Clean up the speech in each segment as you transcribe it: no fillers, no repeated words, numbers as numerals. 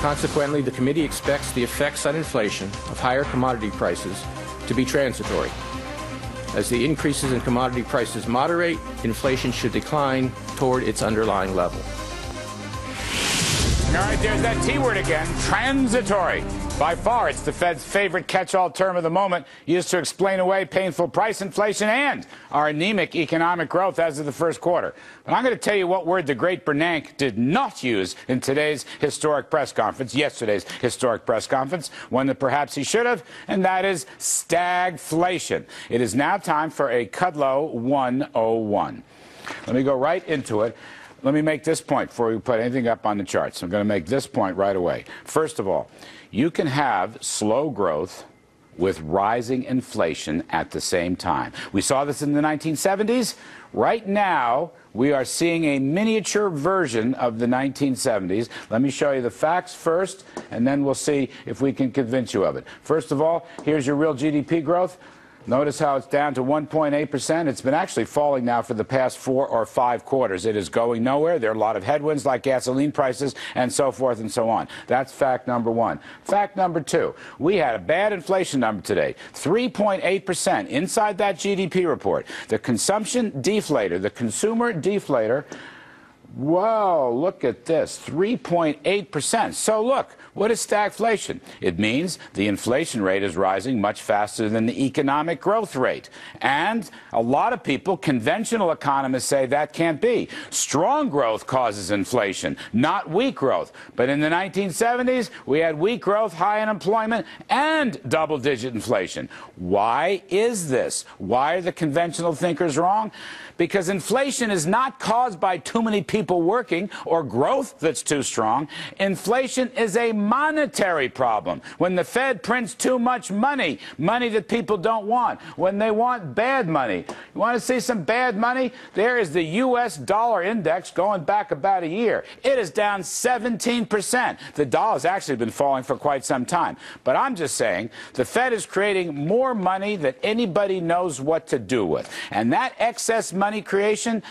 Consequently, the committee expects the effects on inflation of higher commodity prices to be transitory. As the increases in commodity prices moderate, inflation should decline toward its underlying level. All right, there's that T word again, transitory. By far, it's the Fed's favorite catch-all term of the moment, used to explain away painful price inflation and our anemic economic growth as of the first quarter. But I'm going to tell you what word the great Bernanke did not use in today's historic press conference, yesterday's historic press conference, one that perhaps he should have, and that is stagflation. It is now time for a Kudlow 101. Let me go right into it. Let me make this point before we put anything up on the charts. I'm going to make this point right away. First of all, you can have slow growth with rising inflation at the same time. We saw this in the 1970s. Right now, we are seeing a miniature version of the 1970s. Let me show you the facts first, and then we'll see if we can convince you of it. First of all, here's your real GDP growth. Notice how it's down to 1.8%. It's been actually falling now for the past 4 or 5 quarters. It is going nowhere. There are a lot of headwinds like gasoline prices and so forth and so on. That's fact number one. Fact number two, we had a bad inflation number today, 3.8% inside that GDP report. The consumption deflator, the consumer deflator, whoa, look at this, 3.8%. So look, what is stagflation? It means the inflation rate is rising much faster than the economic growth rate. And a lot of people, conventional economists, say that can't be. Strong growth causes inflation, not weak growth. But in the 1970s, we had weak growth, high unemployment, and double-digit inflation. Why is this? Why are the conventional thinkers wrong? Because inflation is not caused by too many people working or growth that's too strong. Inflation is a monetary problem. When the Fed prints too much money, money that people don't want, when they want bad money. You want to see some bad money? There is the U.S. dollar index going back about a year. It is down 17%. The dollar's actually been falling for quite some time. But I'm just saying the Fed is creating more money than anybody knows what to do with. And that excess money creation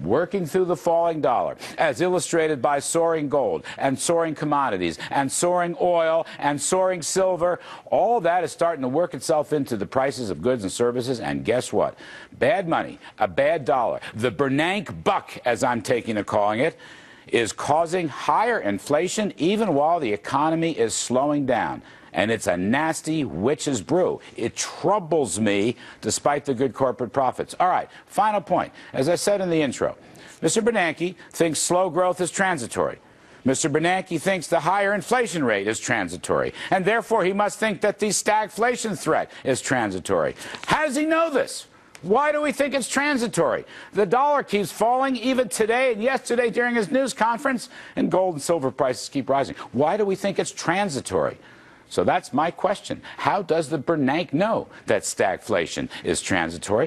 working through the falling dollar, as illustrated by soaring gold and soaring commodities and soaring oil and soaring silver. All that is starting to work itself into the prices of goods and services. And guess what? Bad money, a bad dollar, the Bernanke buck, as I'm taking to calling it, is causing higher inflation even while the economy is slowing down. And it's a nasty witch's brew. It troubles me despite the good corporate profits. All right, final point. As I said in the intro, Mr. Bernanke thinks slow growth is transitory. Mr. Bernanke thinks the higher inflation rate is transitory, and therefore he must think that the stagflation threat is transitory. How does he know this? Why do we think it's transitory? The dollar keeps falling even today and yesterday during his news conference, and gold and silver prices keep rising. Why do we think it's transitory? So that's my question. How does the Bernanke know that stagflation is transitory?